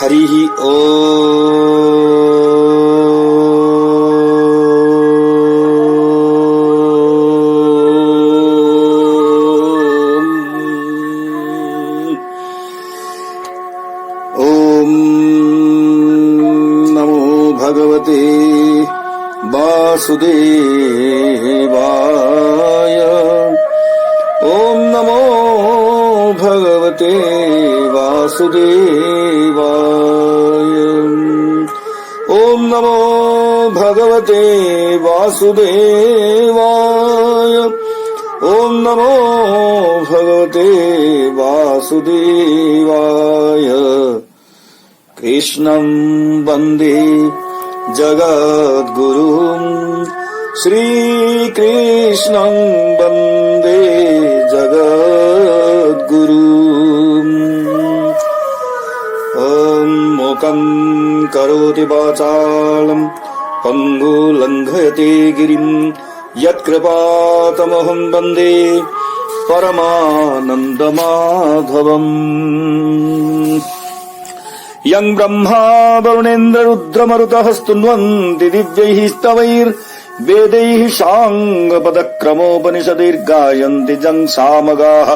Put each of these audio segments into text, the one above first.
हरिः ॐ नमो भगवते वासुदेवाय। ॐ नमो भगवते वासुदेवाय। ॐ नमो भगवते वासुदेवाय। ॐ नमो भगवते वासुदेवाय। कृष्णं वन्दे जगद्गुरुं श्रीकृष्णं वन्दे जगद्गुरुम्। ॐ मूकं करोति वाचालं पङ्गुलङ्घयते गिरिं यत्कृपातमहं वन्दे परमानन्दमाधवम्। यं ब्रह्मा वरुणेन्द्र रुद्रमरुतः स्तुन्वन्ति दिव्यैः स्तवैर्वेदैः साङ्गपदक्रमोपनिषदैर्गायन्ति जं सामगाः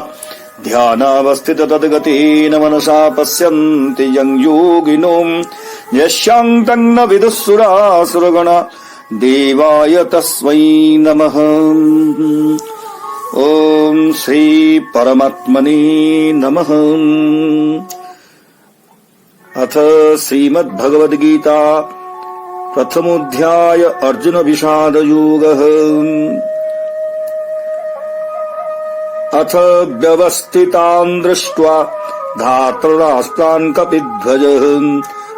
ध्यानावस्थित तद्गतेन मनसा पश्यन्ति यं योगिनो यस्यां तन्न विदुःसुरासुरगण देवाय तस्मै नमः। ॐ श्री परमात्मने नमः। अथ श्रीमद्भगवद्गीता प्रथमोऽध्याय अर्जुन विषाद योगः। अथ व्यवस्थितान् दृष्ट्वा धार्तराष्ट्रान् कपिध्वजः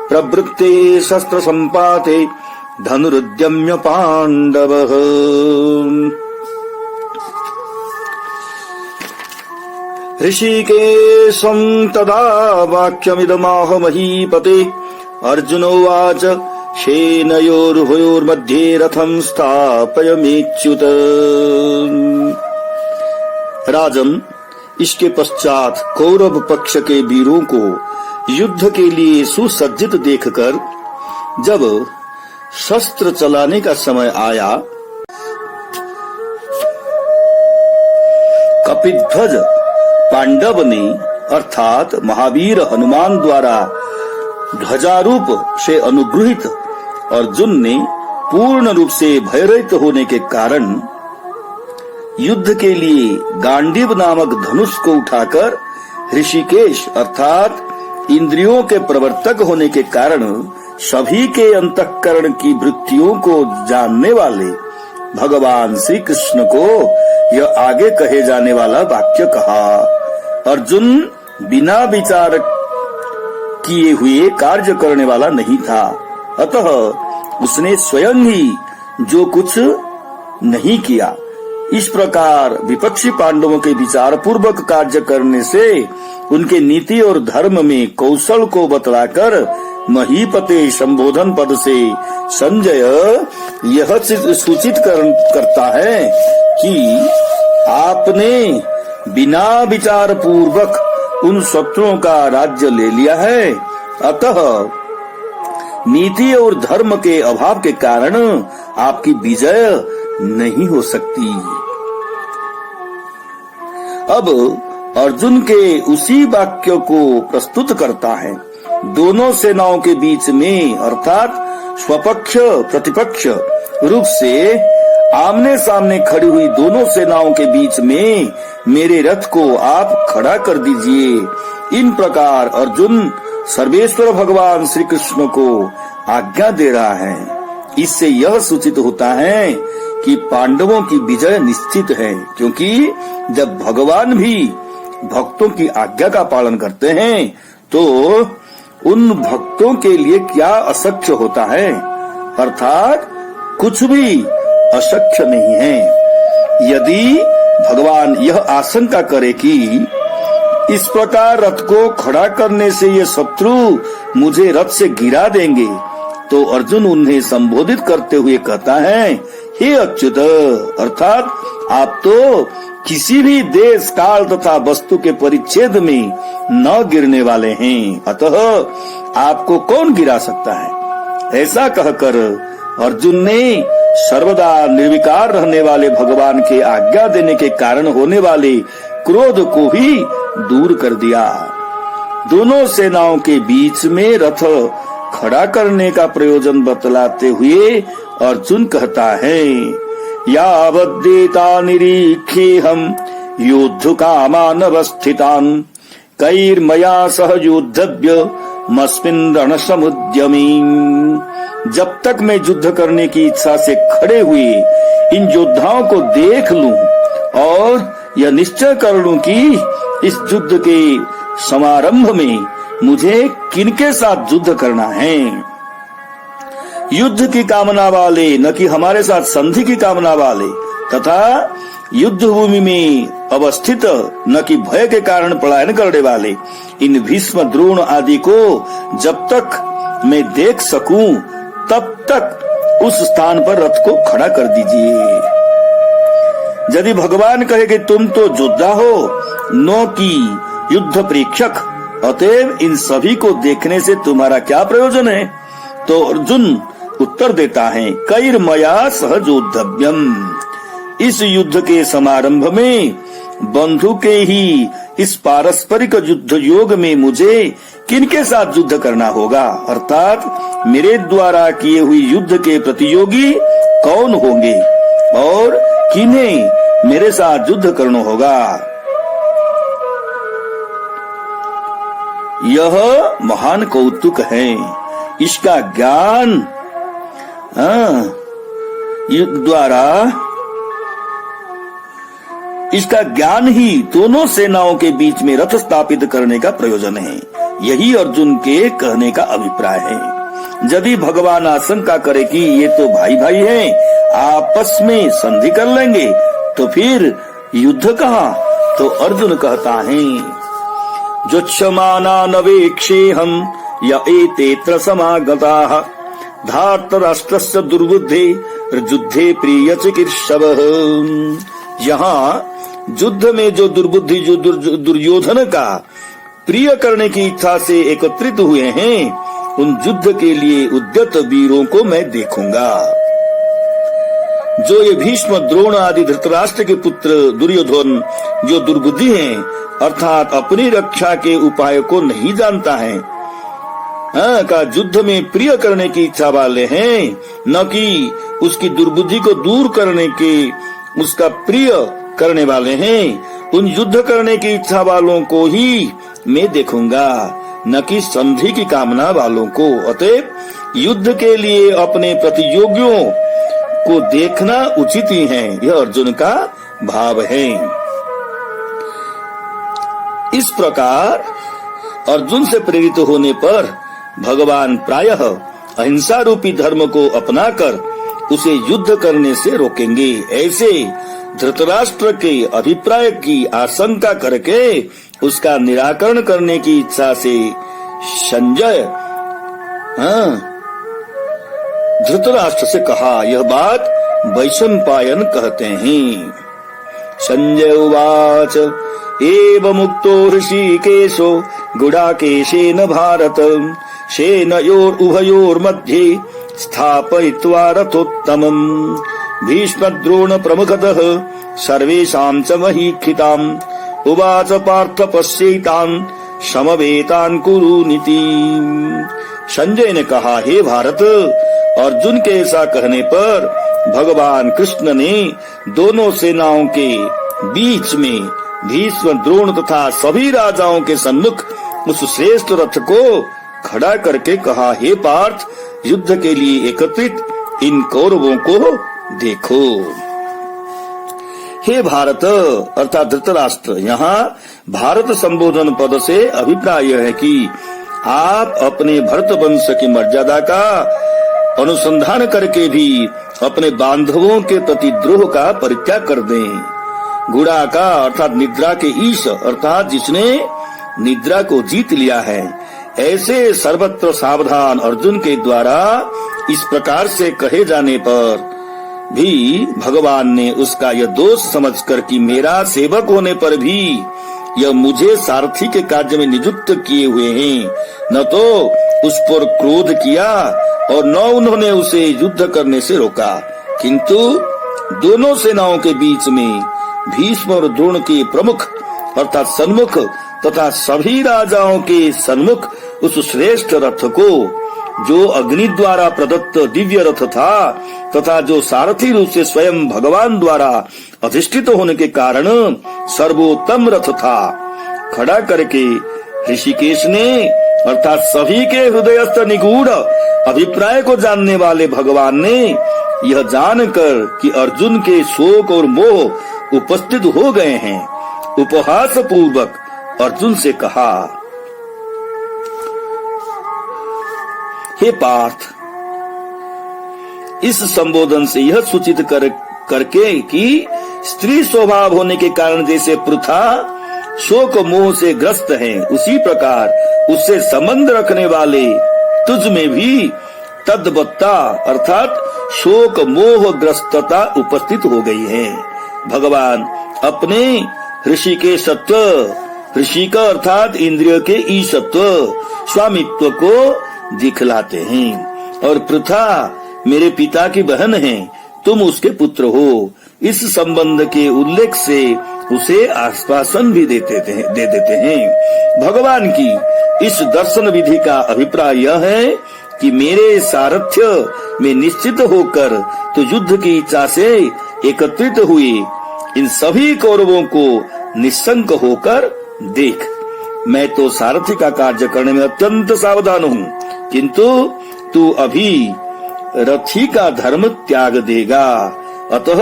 प्रवृत्ते शस्त्रसम्पाते धनुरुद्यम्य पाण्डवः। ऋषिकेशं तदा वाक्यमिदमाह महीपते। अर्जुनोवाच सेनयोरुभयोर्मध्ये रथं स्थापयमेच्युत। राजन, इसके पश्चात कौरव पक्ष के वीरों को युद्ध के लिए सुसज्जित देखकर जब शस्त्र चलाने का समय आया, कपिध्वज पांडव ने अर्थात महावीर हनुमान द्वारा ध्वजारूप से अनुग्रहित अर्जुन ने पूर्ण रूप से भयरहित होने के कारण युद्ध के लिए गांडीव नामक धनुष को उठाकर ऋषिकेश अर्थात इंद्रियों के प्रवर्तक होने के कारण सभी के अंतःकरण की वृत्तियों को जानने वाले भगवान श्री कृष्ण को यह आगे कहे जाने वाला वाक्य कहा। अर्जुन बिना विचार किए हुए कार्य करने वाला नहीं था, अतः उसने स्वयं ही जो कुछ नहीं किया। इस प्रकार विपक्षी पांडवों के विचार पूर्वक कार्य करने से उनके नीति और धर्म में कौशल को बतलाकर महीपते संबोधन पद से संजय यह सूचित करता है कि आपने बिना विचार पूर्वक उन शत्रुओं का राज्य ले लिया है, अतः नीति और धर्म के अभाव के कारण आपकी विजय नहीं हो सकती। अब अर्जुन के उसी वाक्य को प्रस्तुत करता है। दोनों सेनाओं के बीच में अर्थात स्वपक्ष प्रतिपक्ष रूप से आमने सामने खड़ी हुई दोनों सेनाओं के बीच में मेरे रथ को आप खड़ा कर दीजिए। इन प्रकार अर्जुन सर्वेश्वर भगवान श्री कृष्ण को आज्ञा दे रहा है। इससे यह सूचित होता है कि पांडवों की विजय निश्चित है, क्योंकि जब भगवान भी भक्तों की आज्ञा का पालन करते हैं तो उन भक्तों के लिए क्या अशक्य होता है, अर्थात कुछ भी अशक्य नहीं है। यदि भगवान यह आशंका करे कि इस प्रकार रथ को खड़ा करने से ये शत्रु मुझे रथ से गिरा देंगे, तो अर्जुन उन्हें संबोधित करते हुए कहता है, हे अच्युत, अर्थात आप तो किसी भी देश काल तथा वस्तु के परिच्छेद में न गिरने वाले हैं, अतः आपको कौन गिरा सकता है। ऐसा कहकर अर्जुन ने सर्वदा निर्विकार रहने वाले भगवान के आज्ञा देने के कारण होने वाले क्रोध को भी दूर कर दिया। दोनों सेनाओं के बीच में रथ खड़ा करने का प्रयोजन बतलाते हुए अर्जुन कहता है, यावद्देता निरीख्येऽहं युद्ध कामानवस्थितान् कैर्मया सह युद्धव्यमस्मिन् रणसमुद्यमे। जब तक मैं युद्ध करने की इच्छा से खड़े हुए इन योद्धाओं को देख लूं और यह निश्चय कर लूं कि इस युद्ध के समारंभ में मुझे किनके साथ युद्ध करना है। युद्ध की कामना वाले, न कि हमारे साथ संधि की कामना वाले, तथा युद्ध भूमि में अवस्थित न कि भय के कारण पलायन करने वाले इन भीष्म द्रोण आदि को जब तक मैं देख सकूं तब तक उस स्थान पर रथ को खड़ा कर दीजिए। यदि भगवान कहे कि तुम तो योद्धा हो, न कि युद्ध प्रेक्षक, अतएव इन सभी को देखने से तुम्हारा क्या प्रयोजन है। तो अर्जुन उत्तर देता है, कैर्मया सह योद्धव्यम। इस युद्ध के समारंभ में बंधु के ही इस पारस्परिक युद्ध योग में मुझे किनके साथ युद्ध करना होगा, अर्थात मेरे द्वारा किए हुए युद्ध के प्रतियोगी कौन होंगे और किन्हें मेरे साथ युद्ध करना होगा। यह महान कौतुक है। इसका ज्ञान द्वारा इसका ज्ञान ही दोनों सेनाओं के बीच में रथ स्थापित करने का प्रयोजन है। यही अर्जुन के कहने का अभिप्राय है। यदि भगवान आशंका करे कि ये तो भाई भाई हैं, आपस में संधि कर लेंगे, तो फिर युद्ध कहाँ। तो अर्जुन कहता है, जोत्स्यमाना नवेक्षेऽहं य एतेऽत्र समागताः धार्तराष्ट्रस्य दुर्बुद्धे युद्धे प्रिय चिकीर्षवः। यहाँ युद्ध में जो दुर्बुद्धि जो दुर्योधन का प्रिय करने की इच्छा से एकत्रित हुए हैं, उन युद्ध के लिए उद्यत वीरों को मैं देखूंगा। जो ये भीष्म द्रोण आदि धृतराष्ट्र के पुत्र दुर्योधन जो दुर्बुद्धि हैं, अर्थात अपनी रक्षा के उपाय को नहीं जानता है, का युद्ध में प्रिय करने की इच्छा वाले हैं, न कि उसकी दुर्बुद्धि को दूर करने के उसका प्रिय करने वाले हैं। उन युद्ध करने की इच्छा वालों को ही मैं देखूंगा, न कि संधि की कामना वालों को। अतएव युद्ध के लिए अपने प्रतियोगियों को देखना उचित ही है, यह अर्जुन का भाव है। इस प्रकार अर्जुन से प्रेरित होने पर भगवान प्रायः अहिंसा रूपी धर्म को अपनाकर उसे युद्ध करने से रोकेंगे। ऐसे धृतराष्ट्र के अभिप्राय की आशंका करके उसका निराकरण करने की इच्छा से संजय धृतराष्ट्र से कहा। यह बात वैशंपायन कहते हैं। संजय उवाच एवमुक्तो ऋषिकेशो गुडाकेशेन भारत सेनयोर उभयोर्मध्ये स्थापयित्वा रथोत्तमम् भीष्मद्रोण प्रमुखतः सर्वेषां च महीक्षिताम् उवाच पार्थ पश्येतान् समवेतान् कुरुनिति। संजय ने कहा, हे भारत, अर्जुन के ऐसा कहने पर भगवान कृष्ण ने दोनों सेनाओं के बीच में भीष्म द्रोण तथा सभी राजाओं के सम्मुख उस श्रेष्ठ रथ को खड़ा करके कहा, हे पार्थ, युद्ध के लिए एकत्रित इन कौरवों को देखो। हे भारत अर्थात धृतराष्ट्र, यहाँ भारत संबोधन पद से अभिप्राय है कि आप अपने भरत वंश की मर्यादा का अनुसंधान करके भी अपने बांधवों के प्रति द्रोह का परित्याग कर दें। गुड़ा का अर्थात निद्रा के ईश अर्थात जिसने निद्रा को जीत लिया है, ऐसे सर्वत्र सावधान अर्जुन के द्वारा इस प्रकार से कहे जाने पर भी भगवान ने उसका यह दोष समझकर कि मेरा सेवक होने पर भी यह मुझे सारथी के कार्य में नियुक्त किए हुए हैं, न तो उस पर क्रोध किया और न उन्होंने उसे युद्ध करने से रोका, किंतु दोनों सेनाओं के बीच में भीष्म और द्रोण के प्रमुख अर्थात सन्मुख तथा सभी राजाओं के सन्मुख उस श्रेष्ठ रथ को, जो अग्नि द्वारा प्रदत्त दिव्य रथ था तथा जो सारथी रूप से स्वयं भगवान द्वारा अधिष्ठित होने के कारण सर्वोत्तम रथ था, खड़ा करके ऋषिकेश ने अर्थात सभी के हृदयस्थ निगूढ़ अभिप्राय को जानने वाले भगवान ने यह जानकर कि अर्जुन के शोक और मोह उपस्थित हो गए हैं, उपहास पूर्वक अर्जुन से कहा, हे पार्थ, इस संबोधन से यह सूचित करके कि स्त्री स्वभाव होने के कारण जैसे पृथा शोक मोह से ग्रस्त है, उसी प्रकार उससे संबंध रखने वाले तुझ में भी तद्वत्ता अर्थात शोक मोह ग्रस्तता उपस्थित हो गई है। भगवान अपने ऋषि के सत्व, ऋषि का अर्थात इंद्रिय के ईशत्व स्वामित्व को दिखलाते हैं और पृथा मेरे पिता की बहन है, तुम उसके पुत्र हो, इस संबंध के उल्लेख से उसे आश्वासन भी दे देते हैं। भगवान की इस दर्शन विधि का अभिप्राय यह है कि मेरे सारथ्य में निश्चित होकर तो युद्ध की इच्छा से एकत्रित हुए इन सभी कौरवों को निशंक होकर देख, मैं तो सारथी का कार्य करने में अत्यंत सावधान हूँ, किंतु तू अभी रथी का धर्म त्याग देगा, अतः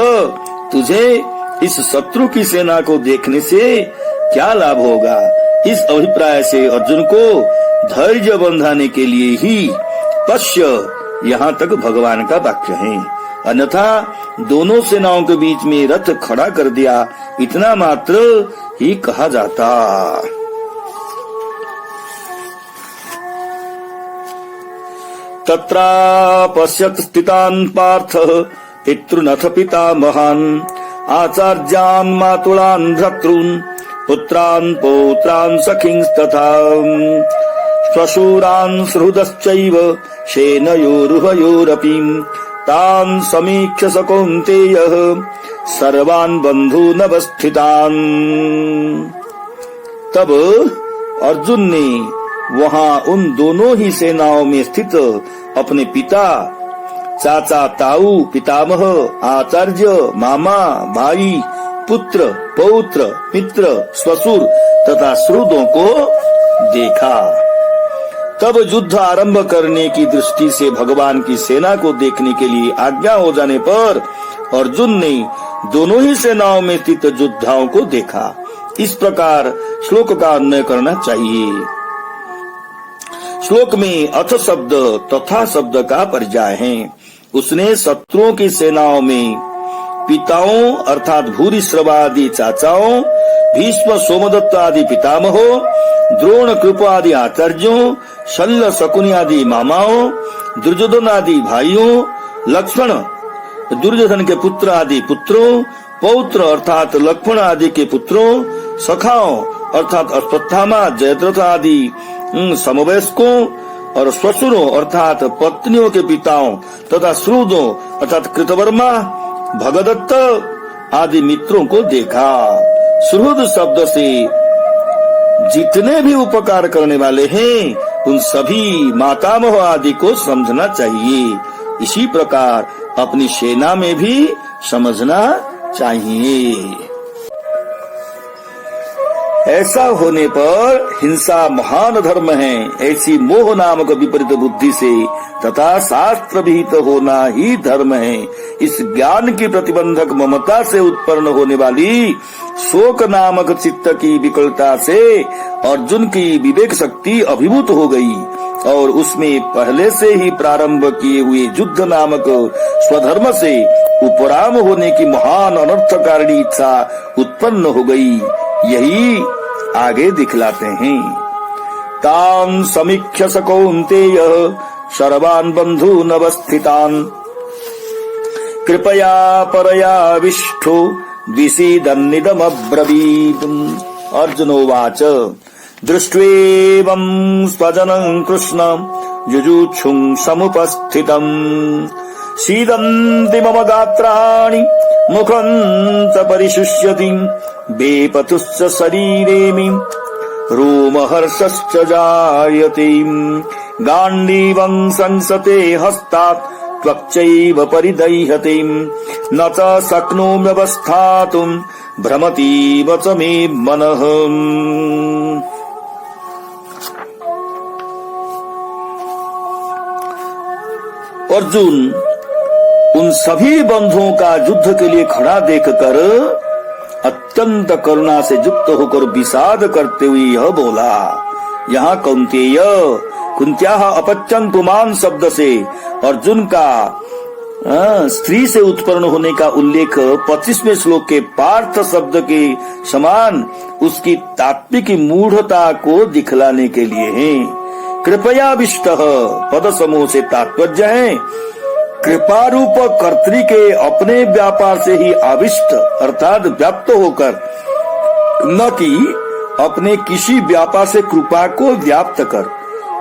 तुझे इस शत्रु की सेना को देखने से क्या लाभ होगा। इस अभिप्राय से अर्जुन को धैर्य बंधाने के लिए ही पश्य यहाँ तक भगवान का वाक्य है, अन्यथा दोनों सेनाओं के बीच में रथ खड़ा कर दिया, इतना मात्र ही कहा जाता। तत्रा पश्यत् स्थितान् पार्थः पितॄनथ पितामहान् आचार्यान् मातुलान् भ्रातॄन् पुत्रान् पौत्रान् सखींस्तथा श्वशुरान् सुहृदश्चैव सेनयोरुभयोरपि तान् समीक्ष्य स कौन्तेयः सर्वान् बन्धूनवस्थितान्। तब अर्जुन ने वहां उन दोनों ही सेनाओं में स्थित अपने पिता, चाचा, ताऊ, पितामह, आचार्य, मामा, भाई, पुत्र, पौत्र, मित्र, ससुर तथा श्रुदों को देखा। तब युद्ध आरंभ करने की दृष्टि से भगवान की सेना को देखने के लिए आज्ञा हो जाने पर अर्जुन ने दोनों ही सेनाओं में स्थित योद्धाओं को देखा। इस प्रकार श्लोक का अन्वय करना चाहिए। श्लोक में अथ शब्द तथा शब्द का पर्याय है। उसने शत्रुओं की सेनाओं में पिताओं अर्थात भूरिश्रवादि चाचाओं, भीष्म सोमदत्त आदि पितामहों, द्रोण कृप आदि आचार्यों, शल्य शकुनि आदि मामाओं, दुर्योधन आदि भाइयों, लक्ष्मण दुर्योधन के पुत्र आदि पुत्रों, पौत्र अर्थात लक्ष्मण आदि के पुत्रों, सखाओं अर्थात अश्वत्थामा, जयद्रथ आदि समवयस्कों और ससुरों अर्थात पत्नियों के पिताओं तथा श्रुदों अर्थात कृतवर्मा, भगदत्त आदि मित्रों को देखा। सुहृद शब्द से जितने भी उपकार करने वाले हैं उन सभी मातामह आदि को समझना चाहिए। इसी प्रकार अपनी सेना में भी समझना चाहिए। ऐसा होने पर हिंसा महान धर्म है, ऐसी मोह नामक विपरीत बुद्धि से तथा शास्त्र विहित होना ही धर्म है। इस ज्ञान की प्रतिबंधक ममता से उत्पन्न होने वाली शोक नामक चित्त की विकलता से अर्जुन की विवेक शक्ति अभिभूत हो गई और उसमें पहले से ही प्रारंभ किए हुए युद्ध नामक स्वधर्म से उपराम होने की महान अनर्थकारिणी इच्छा उत्पन्न हो गई। यही आगे दिखलाते हैं। तान् समीक्ष्य स कौन्तेयः सर्वान् बन्धून् अवस्थितान्। कृपया परयाविष्ठो विसीदन्निदमब्रवीत्। अर्जुनोवाच दृष्ट्वेवं स्वजनं कृष्ण युजुक्षुं समुपस्थितम् सीदन्ति मम गात्राणि मुखं च परिशुष्यति वेपतुश्च शरीरे मे रोमहर्षश्च जायते गाण्डीवं संसते हस्तात् त्वक्चैव परिदह्यते न च शक्नोम्यवस्थातुं भ्रमतीव च मे मनः। अर्जुन उन सभी बंधुओं का युद्ध के लिए खड़ा देखकर अत्यंत करुणा से युक्त होकर विषाद करते हुए यह बोला। यहाँ कौन्तेय कुंत्याः अपत्यं पुमान शब्द से अर्जुन का स्त्री से उत्पन्न होने का उल्लेख 25वें श्लोक के पार्थ शब्द के समान उसकी तात्विक मूढ़ता को दिखलाने के लिए है। कृपया विष्टः पद समूह से तात्पर्य है कृपा रूप कर्त्री के अपने व्यापार से ही आविष्ट अर्थात व्याप्त होकर, न कि अपने किसी व्यापार से कृपा को व्याप्त कर।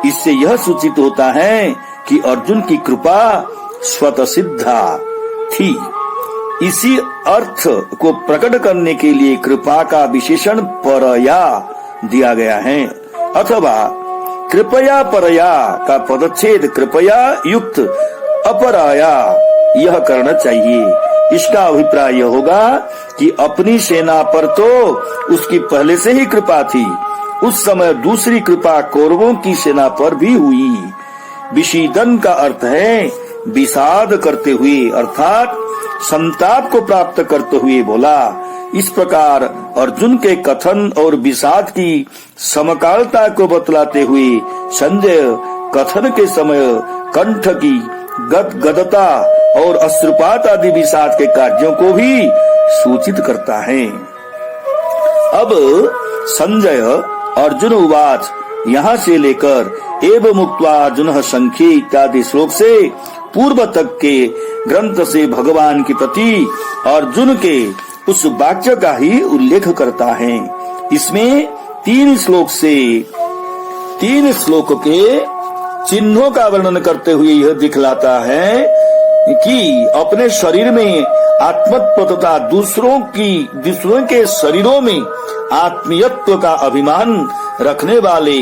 इससे यह सूचित होता है कि अर्जुन की कृपा स्वतः सिद्धा थी। इसी अर्थ को प्रकट करने के लिए कृपा का विशेषण परया दिया गया है, अथवा कृपया परया का पदच्छेद कृपया युक्त अपराया यह करना चाहिए। इसका अभिप्राय यह होगा कि अपनी सेना पर तो उसकी पहले से ही कृपा थी, उस समय दूसरी कृपा कौरवों की सेना पर भी हुई। विषीदन का अर्थ है विषाद करते हुए अर्थात संताप को प्राप्त करते हुए बोला। इस प्रकार अर्जुन के कथन और विषाद की समकालता को बतलाते हुए संजय कथन के समय कंठ की गदगदता और अश्रुपात आदि विषाद के कार्यों को भी सूचित करता है। अब संजय अर्जुन उवाच यहाँ से लेकर एव मुक्त्वा अर्जुनः संख्ये इत्यादि श्लोक से पूर्व तक के ग्रंथ से भगवान के प्रति अर्जुन के उस वाक्य का ही उल्लेख करता है। इसमें 3 श्लोक के चिन्हों का वर्णन करते हुए यह दिखलाता है कि अपने शरीर में आत्मत्व तथा दूसरों के शरीरों में आत्मीयत्व का अभिमान रखने वाले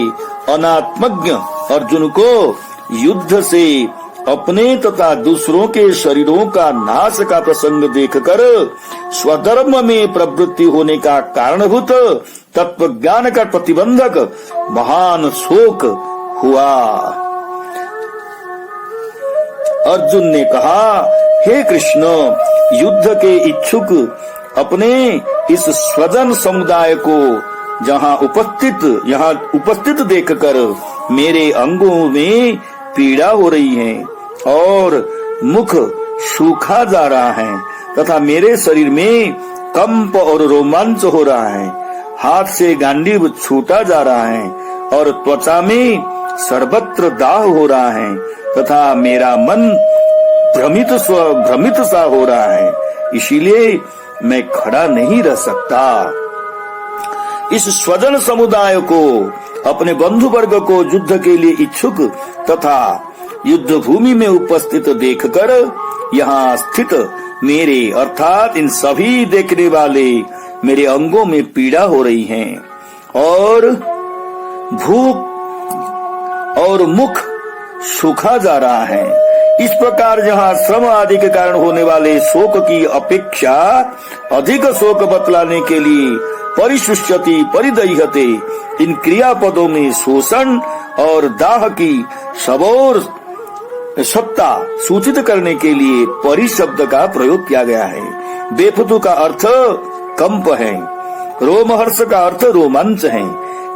अनात्मज्ञ अर्जुन को युद्ध से अपने तथा दूसरों के शरीरों का नाश का प्रसंग देखकर स्वधर्म में प्रवृत्ति होने का कारणभूत तत्व ज्ञान का प्रतिबंधक महान शोक हुआ। अर्जुन ने कहा, हे कृष्ण, युद्ध के इच्छुक अपने इस स्वजन समुदाय को यहाँ उपस्थित देखकर मेरे अंगों में पीड़ा हो रही है और मुख सूखा जा रहा है तथा मेरे शरीर में कंप और रोमांच हो रहा है। हाथ से गांडीव छूटा जा रहा है और त्वचा में सर्वत्र दाह हो रहा है तथा मेरा मन भ्रमित सा हो रहा है, इसीलिए मैं खड़ा नहीं रह सकता। इस स्वजन समुदाय को अपने बंधु वर्ग को युद्ध के लिए इच्छुक तथा युद्ध भूमि में उपस्थित देखकर यहाँ स्थित मेरे अर्थात इन सभी देखने वाले मेरे अंगों में पीड़ा हो रही है और भूख और मुख सूखा जा रहा है। इस प्रकार जहाँ श्रम आदि के कारण होने वाले शोक की अपेक्षा अधिक शोक बतलाने के लिए परिशुष्यति परिदह्यते इन क्रियापदों में शोषण और दाह की सबोर सत्ता सूचित करने के लिए परि शब्द का प्रयोग किया गया है। बेफतु का अर्थ कंप है, रोमहर्ष का अर्थ रोमांच है।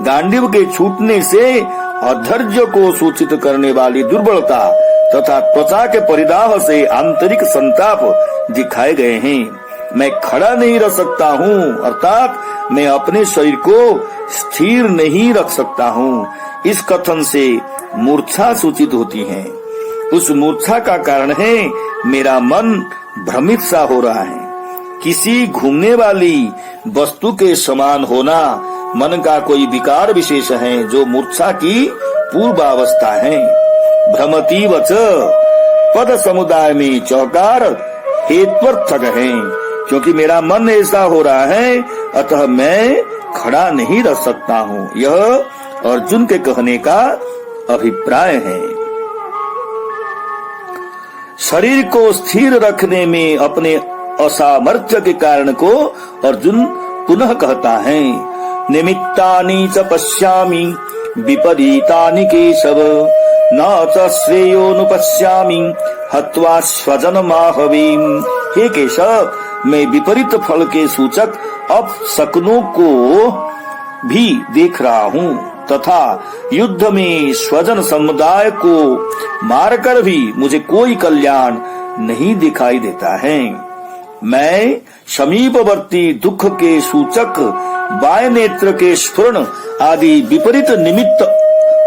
गांडीव के छूटने से अधैर्य को सूचित करने वाली दुर्बलता तथा त्वचा के परिदाह से आंतरिक संताप दिखाए गए हैं। मैं खड़ा नहीं रह सकता हूँ अर्थात मैं अपने शरीर को स्थिर नहीं रख सकता हूँ। इस कथन से मूर्छा सूचित होती है। उस मूर्छा का कारण है मेरा मन भ्रमित सा हो रहा है। किसी घूमने वाली वस्तु के समान होना मन का कोई विकार विशेष है जो मूर्छा की पूर्वावस्था है। भ्रमती वच पद समुदाय में चौकार हेत्वर्थक है। क्योंकि मेरा मन ऐसा हो रहा है अतः मैं खड़ा नहीं रह सकता हूँ। यह अर्जुन के कहने का अभिप्राय है। शरीर को स्थिर रखने में अपने असामर्थ्य के कारण को अर्जुन पुनः कहता है, निमित्तानि च पश्यामि विपरीतानि केशव न च श्रेयोनुपश्यामि हत्वा स्वजनमाहवीं। हे केशव, मैं विपरीत फल के सूचक अपशकुनों को भी देख रहा हूँ तथा युद्ध में स्वजन समुदाय को मारकर भी मुझे कोई कल्याण नहीं दिखाई देता है। मैं समीपवर्ती दुख के सूचक बाएं नेत्र के स्फुरण आदि विपरीत निमित्त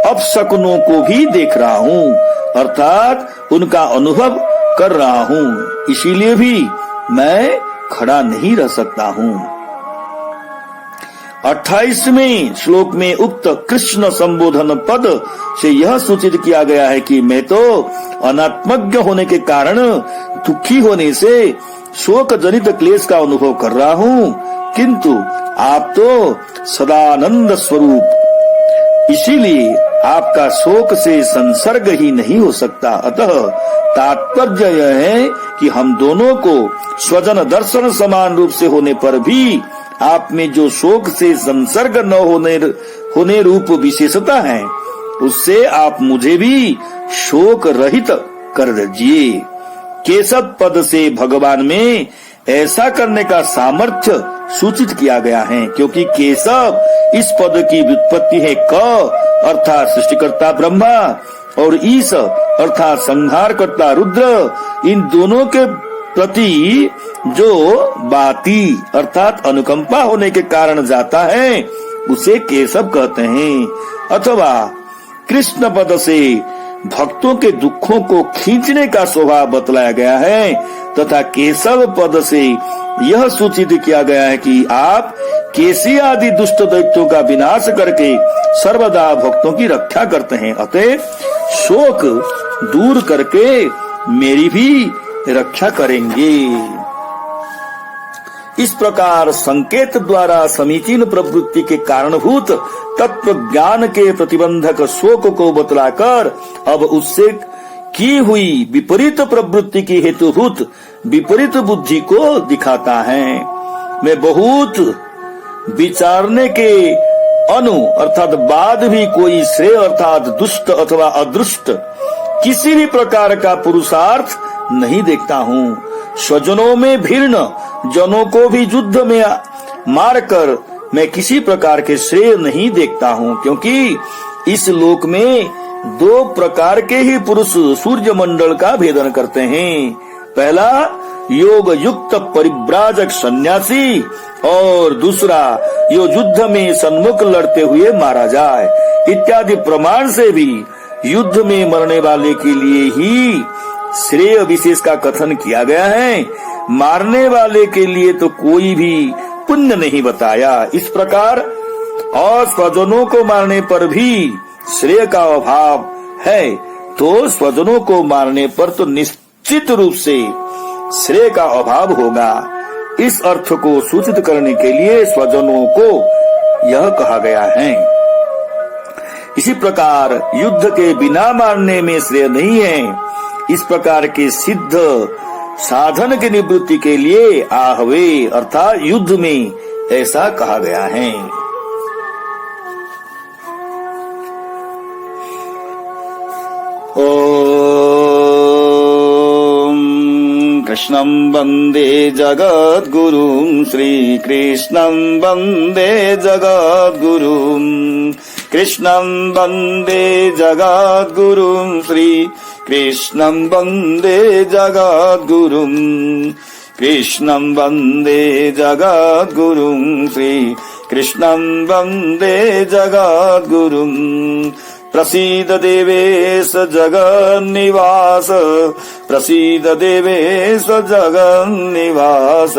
अपशकुनों को भी देख रहा हूँ, अर्थात उनका अनुभव कर रहा हूँ। इसीलिए भी मैं खड़ा नहीं रह सकता हूँ। 28वें श्लोक में उक्त कृष्ण संबोधन पद से यह सूचित किया गया है कि मैं तो अनात्मज्ञ होने के कारण दुखी होने से शोक जनित क्लेश का अनुभव कर रहा हूँ, किंतु आप तो सदानंद स्वरूप, इसीलिए आपका शोक से संसर्ग ही नहीं हो सकता। अतः तात्पर्य यह है कि हम दोनों को स्वजन दर्शन समान रूप से होने पर भी आप में जो शोक से संसर्ग न होने रूप विशेषता है, उससे आप मुझे भी शोक रहित कर दीजिए। केशव पद से भगवान में ऐसा करने का सामर्थ्य सूचित किया गया है, क्योंकि केशव इस पद की व्युत्पत्ति है क अर्थात सृष्टिकर्ता ब्रह्मा और ईश अर्थात संहारकर्ता रुद्र। इन दोनों के प्रति जो बाती अर्थात अनुकंपा होने के कारण जाता है उसे केशव कहते हैं। अथवा कृष्ण पद से भक्तों के दुखों को खींचने का स्वभाव बतलाया गया है तथा केशव पद से यह सूचित किया गया है कि आप केसी आदि दुष्ट दैत्यों का विनाश करके सर्वदा भक्तों की रक्षा करते हैं, अतः शोक दूर करके मेरी भी रक्षा करेंगे। इस प्रकार संकेत द्वारा समीचीन प्रवृत्ति के कारणभूत तत्व ज्ञान के प्रतिबंधक शोक को बतलाकर अब उससे की हुई विपरीत प्रवृत्ति की हेतुभूत विपरीत बुद्धि को दिखाता है। मैं बहुत विचारने के अर्थात बाद भी कोई श्रेय अर्थात दुष्ट अथवा अदृष्ट किसी भी प्रकार का पुरुषार्थ नहीं देखता हूँ। स्वजनों में भीर्ण जनों को भी युद्ध में मारकर मैं किसी प्रकार के श्रेय नहीं देखता हूँ, क्योंकि इस लोक में दो प्रकार के ही पुरुष सूर्य मंडल का भेदन करते हैं। पहला योग युक्त परिव्राजक सन्यासी और दूसरा यो युद्ध में सन्मुख लड़ते हुए मारा जाए इत्यादि प्रमाण से भी युद्ध में मरने वाले के लिए ही श्रेय विशेष का कथन किया गया है, मारने वाले के लिए तो कोई भी पुण्य नहीं बताया। इस प्रकार और स्वजनों को मारने पर भी श्रेय का अभाव है, तो स्वजनों को मारने पर तो निश्चित रूप से श्रेय का अभाव होगा। इस अर्थ को सूचित करने के लिए स्वजनों को यह कहा गया है। इसी प्रकार युद्ध के बिना मारने में श्रेय नहीं है। इस प्रकार के सिद्ध साधन की निवृत्ति के लिए आहवे अर्थात युद्ध में ऐसा कहा गया है। कृष्णं वन्दे जगद्गुरुं श्रीकृष्णं वन्दे जगद्गुरुं कृष्णं वन्दे जगद्गुरुं श्रीकृष्णं वन्दे जगद्गुरुं कृष्णं वन्दे जगद्गुरुं श्रीकृष्णं वन्दे जगद्गुरुं प्रसीद देवेश जगन्निवास, प्रसीद देवेश जगन्निवास।